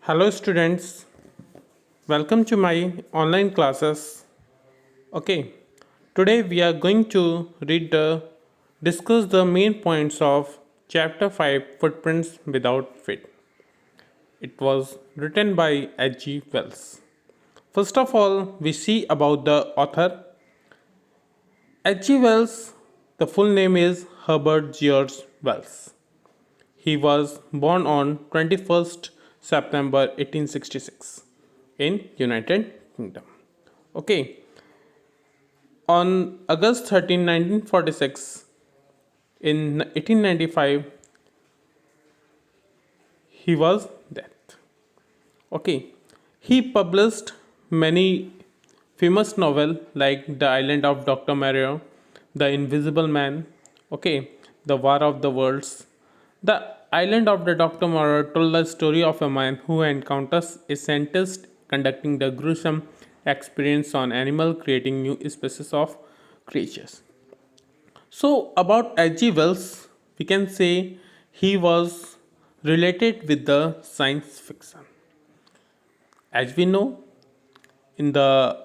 Hello students, welcome to my online classes. Okay, today we are going to discuss the main points of chapter 5 Footprints Without Feet. It was written by H.G. Wells. First of all, we see about the author. H.G. Wells, the full name is Herbert George Wells. He was born on 21st September 1866 in United Kingdom. Okay, on August 13, 1946, in 1895, he was dead. Okay, he published many famous novels like The Island of Dr. Moreau, The Invisible Man, okay, The War of the Worlds. The Island of the Dr. Moreau told the story of a man who encounters a scientist conducting the gruesome experience on animal creating new species of creatures. So about H.G. Wells, we can say he was related with the science fiction. As we know, in the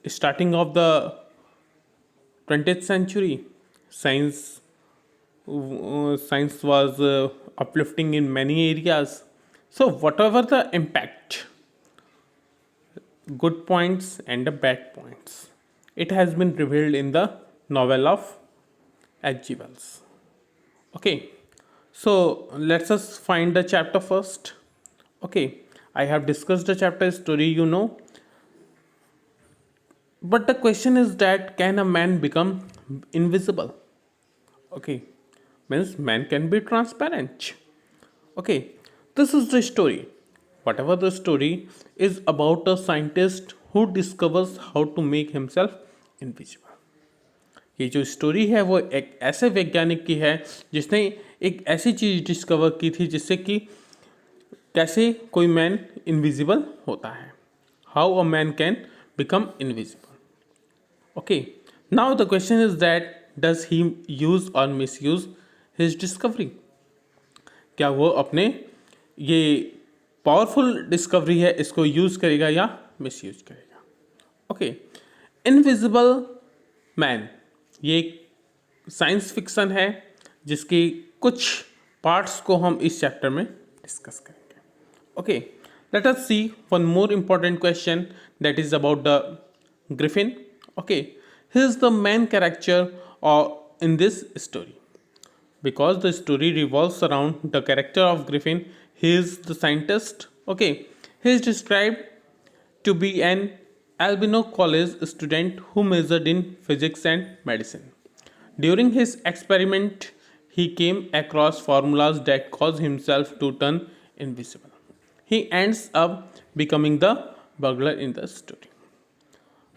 starting of the 20th century, science science was uplifting in many areas. So whatever the impact, good points and the bad points, it has been revealed in the novel of H.G. Wells. Okay, so let's us find the chapter first. Okay, I have discussed the chapter story. But the question is that can a man become invisible? Okay, means man can be transparent. Okay, this is the story. Whatever the story is about a scientist who discovers how to make himself invisible. ये जो story है वो एक ऐसे वैज्ञानिक की है जिसने एक ऐसी चीज़ डिस्कवर की थी जिससे कि कैसे कोई मैन इनविजिबल होता है, how a man can become invisible. Okay, now the question is that does he use और मिस यूज हिज डिस्कवरी. क्या वो अपने ये पावरफुल डिस्कवरी है इसको यूज करेगा या मिस यूज करेगा. ओके, इनविजिबल मैन ये एक साइंस फिक्शन है जिसकी कुछ पार्ट्स को हम इस चैप्टर में डिस्कस करेंगे. Okay, let us see one more important question that is about the Griffin. Okay, he is the main character in this story because the story revolves around the character of Griffin. He is the scientist. Okay, he is described to be an albino college student who majored in physics and medicine. During his experiment, he came across formulas that cause himself to turn invisible. He ends up becoming the burglar in the story.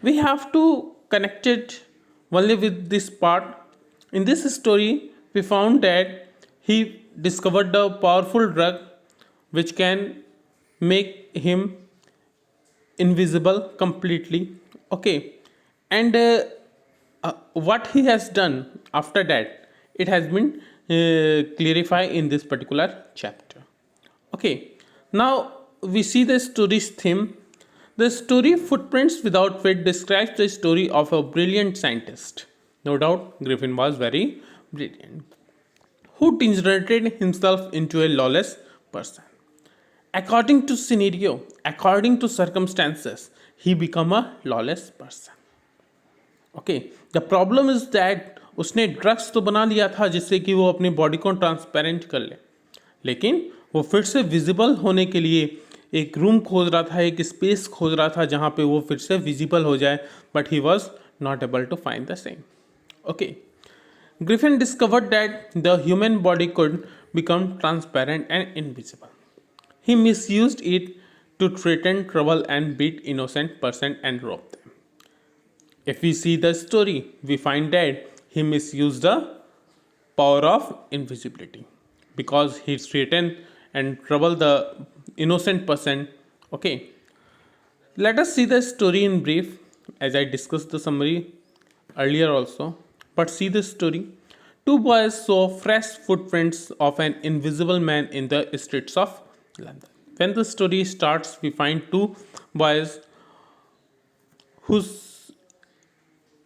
We have to connect it only with this part. In this story, we found that he discovered the powerful drug which can make him invisible completely. Okay, and what he has done after that, it has been clarified in this particular chapter. Okay, now we see the story's theme. The story Footprints Without Feet describes the story of a brilliant scientist. No doubt, Griffin was very brilliant, who degenerated himself into a lawless person. According to scenario, according to circumstances, he became a lawless person. Okay, the problem is that उसने drugs तो बना लिया था जिससे कि वो अपनी body को ट्रांसपेरेंट कर ले, लेकिन वो फिर से विजिबल होने के लिए एक रूम खोज रहा था, एक स्पेस खोज रहा था जहाँ पे वो फिर से विजिबल हो जाए, but he was not able to find the same. Okay, Griffin discovered that the human body could become transparent and invisible. He misused it to threaten trouble and beat innocent person and rob them. If we see the story, we find that he misused the power of invisibility because he threatened and troubled the innocent person. Okay, let us see the story in brief as I discussed the summary earlier also. But see the story. Two boys saw fresh footprints of an invisible man in the streets of London. when the story starts, we find two boys who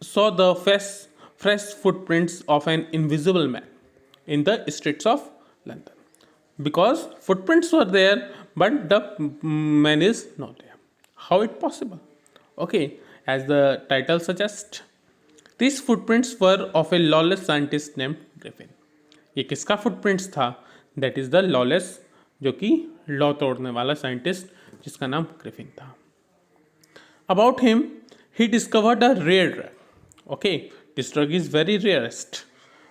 saw the fresh footprints of an invisible man in the streets of London. Because footprints were there, but the man is not there. How it possible? Okay, as the title suggests, these footprints were of a lawless scientist named Griffin. ये किसका footprints था? That is the lawless, जो कि law तोड़ने वाला scientist जिसका नाम Griffin था. About him, he discovered a rare drug. Okay, this drug is very rarest,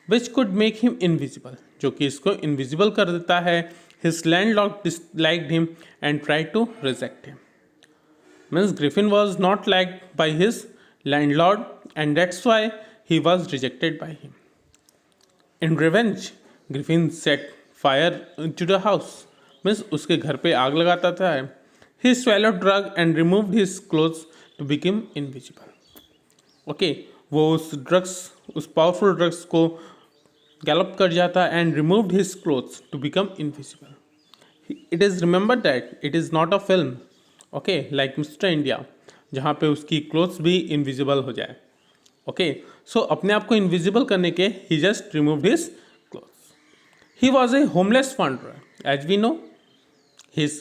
which could make him invisible. जो कि इसको invisible कर देता है. His landlord disliked him and tried to reject him. Means Griffin was not liked by his landlord, and that's why he was rejected by him. In revenge, Griffin set fire into the house. Means उसके घर पे आग लगाता था. He swallowed drug and removed his clothes to become invisible. Okay, वो उस powerful drugs को Gallup कर जाता and removed his clothes to become invisible. It is remembered that it is not a film. Okay, like Mr. India, जहाँ पे उसकी clothes भी invisible हो जाए. ओके, सो अपने आप को इनविजिबल करने के he just removed his clothes. He was a homeless wanderer. As we know, his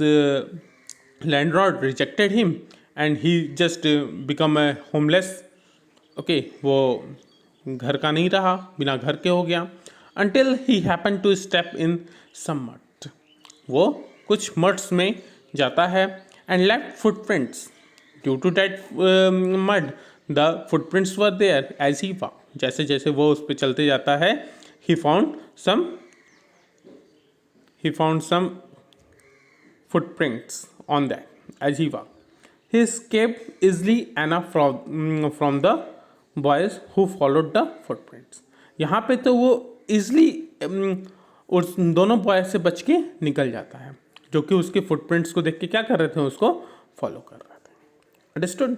landlord rejected him and he just become a homeless. Okay, वो घर का नहीं रहा, बिना घर के हो गया. until he happened to step in some mud. वो कुछ मड्स में जाता है and left footprints. Due to that mud, the footprints were there as he walked. जैसे जैसे वो उस पर चलते जाता है, he found some footprints on that as he walked. He escaped easily enough from the boys who followed the footprints. यहाँ पे तो वो easily उस दोनों बॉयज से बच के निकल जाता है, जो कि उसके फुटप्रिंट्स को देख के क्या कर रहे थे, उसको फॉलो कर रहे थे. Understood?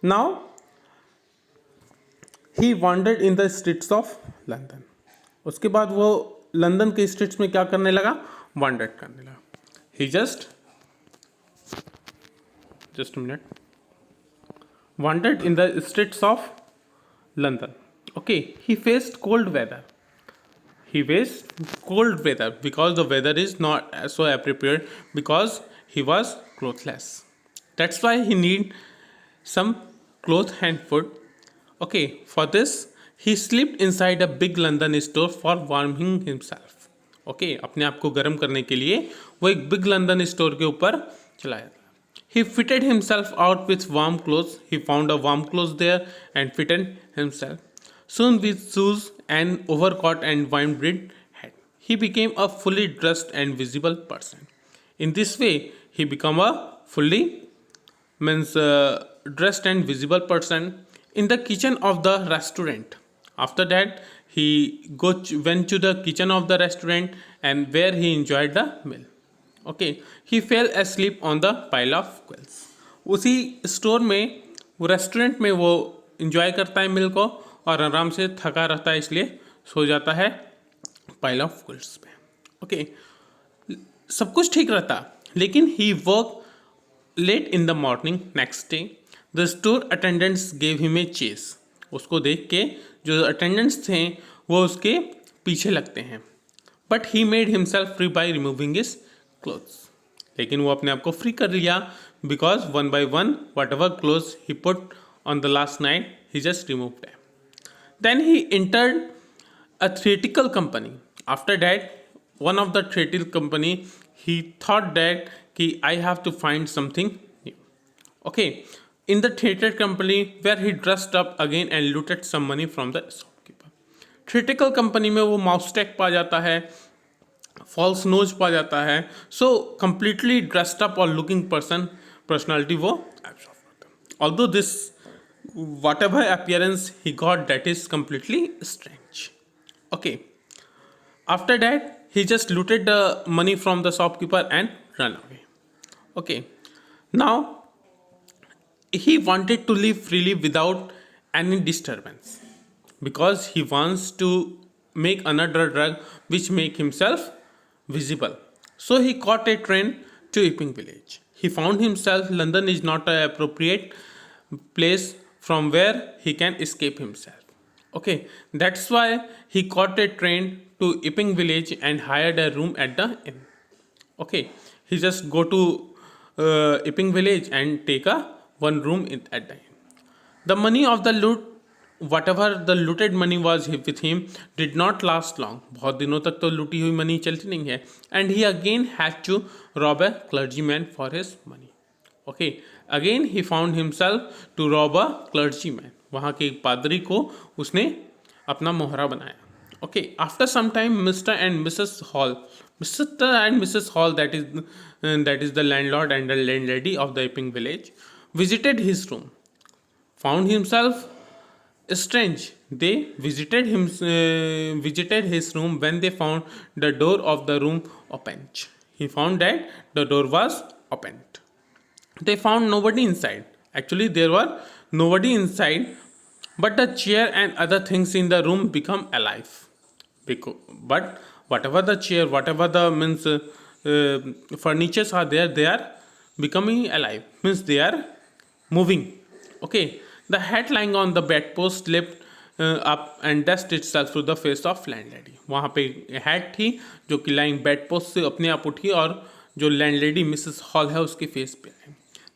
Now he wandered in the streets of London. उसके बाद वो लंदन के स्ट्रीट्स में क्या करने लगा? वॉन्डर्ड करने लगा. He just minute wandered in the streets of London. Okay, he faced cold weather. He faced cold weather because the weather is not so appropriate, because he was clothless. That's why he need some cloth and food. Okay, for this he slept inside a big London store for warming himself. Okay, अपने आप को गर्म करने के लिए वो एक big London store के ऊपर चला जाता. He fitted himself out with warm clothes. He found a warm clothes there and fitted himself. Soon with shoes and overcoat and wine-brimmed hat, he became a fully dressed and visible person. In this way, he became a fully dressed and visible person in the kitchen of the restaurant. After that, he went to the kitchen of the restaurant and where he enjoyed the meal. Okay, he fell asleep on the pile of quills. उसी store में, वो restaurant में वो enjoy करता है मील को और आराम से थका रहता है, इसलिए सो जाता है पाइल ऑफ क्विल्ट्स पे. ओके, सब कुछ ठीक रहता, लेकिन he work late in the morning next day. The store attendants gave him a chase. उसको देख के जो अटेंडेंट्स थे वो उसके पीछे लगते हैं. But he made himself free by removing his clothes. लेकिन वो अपने आप को फ्री कर लिया, because one by one what ever clothes he put on the last night he just remove them. Then he entered a theatrical company. After that, one of the theatrical company, he thought that I have to find something new. Okay, in the theater company where he dressed up again and looted some money from the shopkeeper. Theatrical company में वो moustache पा जाता है, false nose पा जाता है, so completely dressed up or looking personality वो absorb करता है. Although this whatever appearance he got, that is completely strange. Okay, after that he just looted the money from the shopkeeper and ran away. Okay, now he wanted to live freely without any disturbance, because he wants to make another drug which make himself visible. So he caught a train to Epping Village. He found himself London is not an appropriate place from where he can escape himself. Okay, that's why he caught a train to Epping Village and hired a room at the inn. Okay, he just go to Epping Village and take a one room at the inn. The money of the loot, whatever the looted money was with him, did not last long. बहुत दिनों तक तो लूटी हुई money चलती नहीं है. And he again had to rob a clergyman for his money. Okay, again he found himself to rob a clergyman. वहाँ के एक पादरी को उसने अपना मोहरा बनाया. Okay, after some time, Mr. and Mrs. Hall, Mr. and Mrs. Hall, that is the landlord and the landlady of the Epping Village, visited his room. Found himself strange. They visited his room when they found the door of the room opened. He found that the door was opened. They found nobody inside. Actually, there were nobody inside, but the chair and other things in the room become alive. But whatever the chair, whatever the means furnitures are there, they are becoming alive. Means they are moving. Okay, the hat lying on the bedpost slipped up and dust itself to the face of landlady. वहाँ पे hat थी जो कि lying bed post से अपने आप उठी और जो लैंडलेडी मिसेस हॉल है उसके फेस पे आई.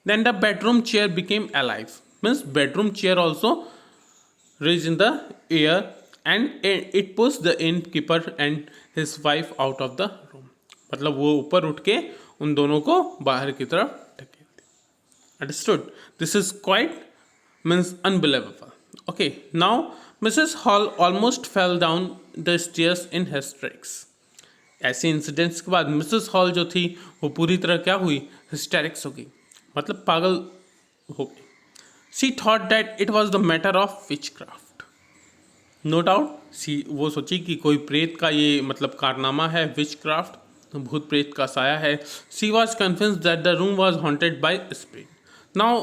Then the bedroom chair became alive. Means bedroom chair also raised in the air and it pushed the innkeeper and his wife out of the room. मतलब वो ऊपर उठ के उन दोनों को बाहर की तरफ ढकेल दी. Understood? This is quite means unbelievable. Okay, now Mrs. Hall almost fell down the stairs in hysterics. ऐसे इंसिडेंट्स के बाद मिसेस हॉल जो थी वो पूरी तरह क्या हुई, हिस्टेरिक्स हो गई, मतलब पागल हो गई. She thought that it was the matter of witchcraft. No doubt, वो सोची कि कोई प्रेत का ये मतलब कारनामा है, witchcraft, भूत प्रेत का साया है. She was convinced that the room was haunted by spirit. Now,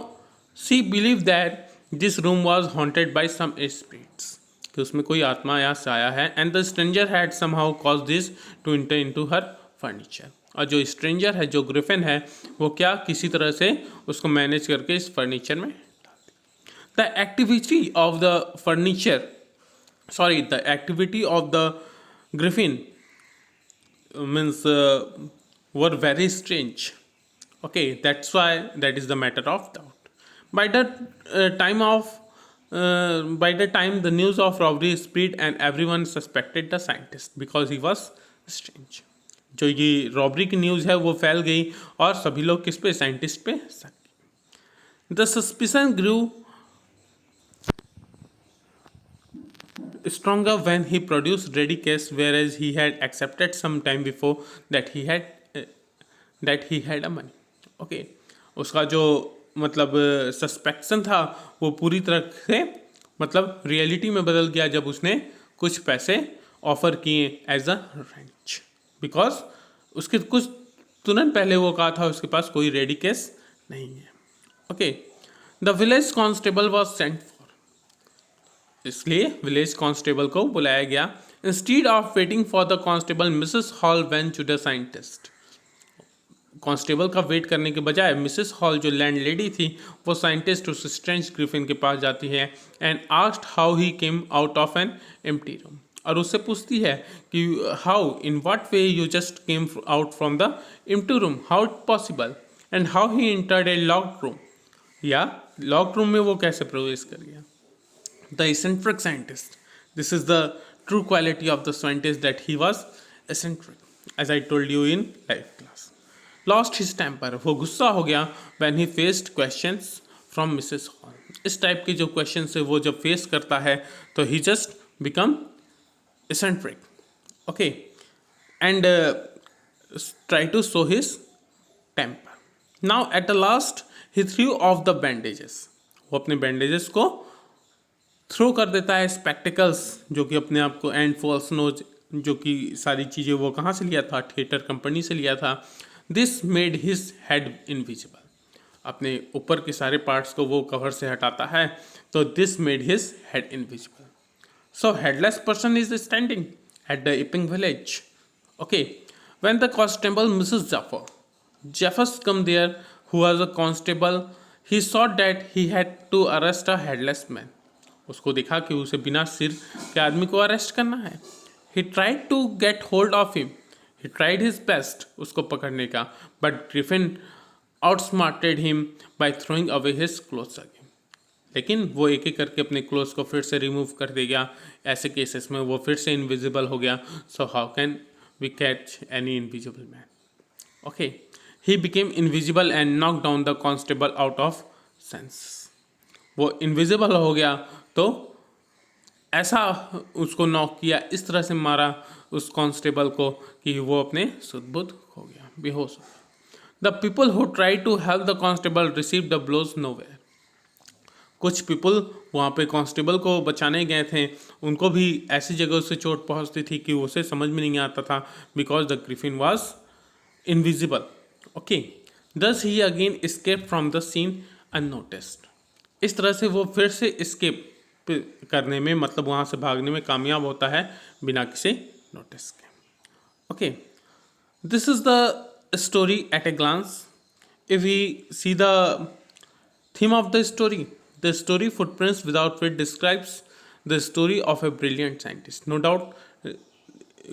she believed that this room was haunted by some spirits. कि उसमें कोई आत्मा या साया है. And the stranger had somehow caused this to enter into her furniture. और जो stranger है, जो ग्रिफिन है, वो क्या किसी तरह से उसको मैनेज करके इस फर्नीचर में. The activity of the griffin means were very strange. Okay, that's why that is the matter of doubt. By the time the news of robbery spread and everyone suspected the scientist because he was strange. जो ये robbery की news है वो फैल गई और सभी लोग किस पे, साइंटिस्ट पे शक. The suspicion grew stronger when he produced ready case, whereas he had accepted some time before that he had a money. Okay, उसका जो मतलब सस्पेक्शन था वो पूरी तरह से मतलब रियलिटी में बदल गया जब उसने कुछ पैसे ऑफर किए एज अ रेंच. बिकॉज उसके कुछ तुरंत पहले वो कहा था उसके पास कोई रेडी केस नहीं है. Okay, the village constable was sent for. इसलिए विलेज कांस्टेबल को बुलाया गया. Instead of waiting for the constable Mrs Hall went to the scientist. Constable का वेट करने के बजाय मिसेस हॉल जो लैंडलेडी थी वो साइंटिस्ट उस स्ट्रेंज ग्रिफिन के पास जाती है and asked how he came out of an empty room. और उससे पूछती है कि how in what way you just came out from the empty room, how it possible, and how he entered A locked room. या locked room में वो कैसे प्रवेश कर गया. The eccentric scientist. This is the true quality of the scientist, that he was eccentric, as I told you in life class. Lost his temper. वो गुस्सा हो गया when he faced questions from Mrs. Hall. इस type के जो questions है वो जब फेस करता है तो he just become eccentric. Okay, and try to show his temper. Now at the last he threw off the bandages. वो अपने bandages को थ्रो कर देता है. स्पेक्टिकल्स जो कि अपने आप को एंड फॉल्स नोज जो कि सारी चीज़ें वो कहाँ से लिया था, थिएटर कंपनी से लिया था. This made his head invisible. अपने ऊपर के सारे पार्ट्स को वो कवर से हटाता है तो this made his head invisible. So headless person is standing at the Iping village. Okay, when the constable Mrs Jaffers Jeffers come there, who was a constable. He saw that he had to arrest a headless man. उसको देखा कि उसे बिना सिर के आदमी को arrest करना है. He tried to get hold of him. He tried his best उसको पकड़ने का, but Griffin outsmarted him by throwing away his clothes again. लेकिन वो एक एक करके अपने क्लोथ्स को फिर से रिमूव कर देगा. ऐसे केसेस में वो फिर से इनविजिबल हो गया. So how can we catch any invisible man? Okay, he became invisible and knock down the constable out of sense. वो इनविजिबल हो गया तो ऐसा उसको नॉक किया, इस तरह से मारा उस कांस्टेबल को कि वो अपने सुध-बुध हो गया, बेहोश हो गया. The people who try to help the constable receive the blows nowhere. कुछ पीपल वहाँ पे कांस्टेबल को बचाने गए थे, उनको भी ऐसी जगह से चोट पहुँचती थी कि उसे समझ में नहीं आता था, because the Griffin was invisible. Okay, thus he again escaped from the scene unnoticed. इस तरह से वो फिर से escape करने में, मतलब वहाँ से भागने में कामयाब होता है बिना किसी नोटिस के. Okay, this is the story at a glance. If we see the theme of the story footprints without feet describes the story of a brilliant scientist. No doubt,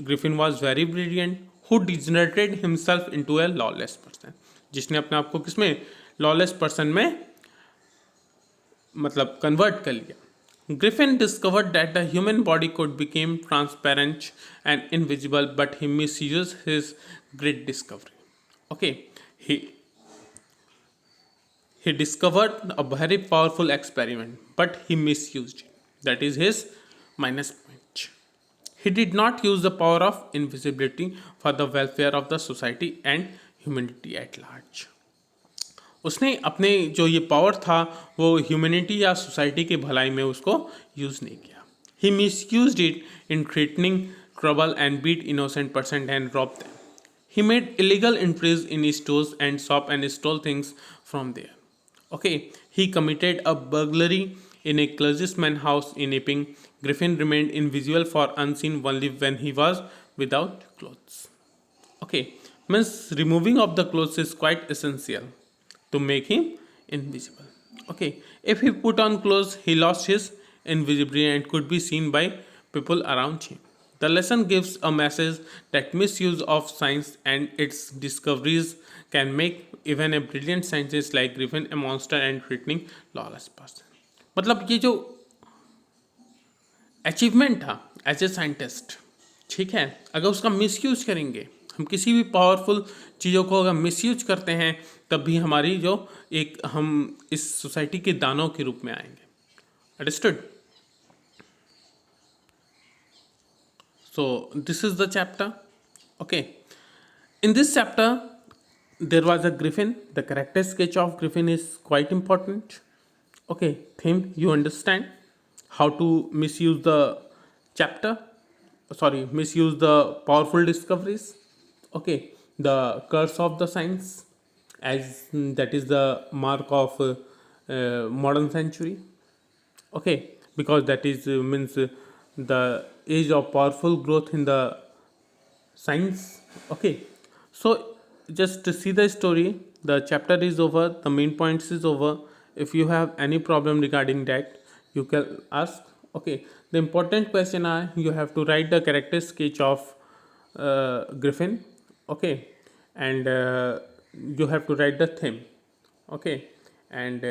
Griffin was very brilliant, who degenerated himself into a lawless person. जिसने अपने आप को किसमें, lawless person में मतलब convert कर लिया. Griffin discovered that the human body could become transparent and invisible, but he misused his great discovery. Okay, he discovered a very powerful experiment, but he misused it. That is his minus point. He did not use the power of invisibility for the welfare of the society and humanity at large. उसने अपने जो ये power था वो humanity या society की भलाई में उसको यूज़ नहीं किया. He misused it in threatening trouble and beat innocent person and rob them. He made illegal entries in stores and shop and stole things from there. Okay, he committed a burglary in a clergyman's house in Epping. Griffin remained invisible for unseen only when he was without clothes. Okay, means removing of the clothes is quite essential to make him invisible. Okay, if he put on clothes, he lost his invisibility and could be seen by people around him. The lesson gives a message that misuse of science and its discoveries can make even a brilliant scientist like Griffin a monster and threatening lawless person. मतलब ये जो achievement था as a scientist, ठीक है, अगर उसका misuse करेंगे, हम किसी भी पावरफुल चीज़ों को अगर मिसयूज करते हैं, तब भी हमारी जो एक हम इस सोसाइटी के दानव के रूप में आएंगे. Understood? So this is the chapter. Okay, in this chapter there was a griffin. The character sketch of griffin is quite important. Okay, theme, you understand how to misuse the chapter, misuse the powerful discoveries. Okay, the curse of the science, as that is the mark of modern century. Okay, because that is means the age of powerful growth in the science. Okay, so just to see the story, the chapter is over, the main points is over. If you have any problem regarding that, you can ask. Okay, the important question are, you have to write the character sketch of Griffin. Okay, and you have to write the theme. Okay, and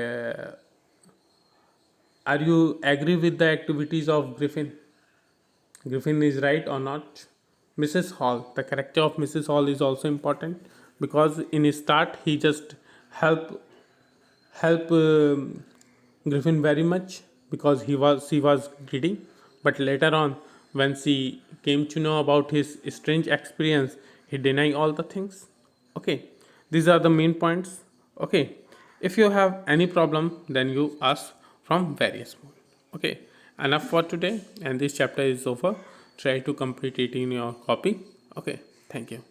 are you agree with the activities of Griffin? Griffin is right or not? Mrs. Hall, the character of Mrs. Hall is also important, because in his start he just help Griffin very much because she was greedy, but later on when she came to know about his strange experience, he denied all the things. Okay, these are the main points. Okay, if you have any problem, then you ask from various modes. Okay, enough for today, and this chapter is over. Try to complete it in your copy. Okay, thank you.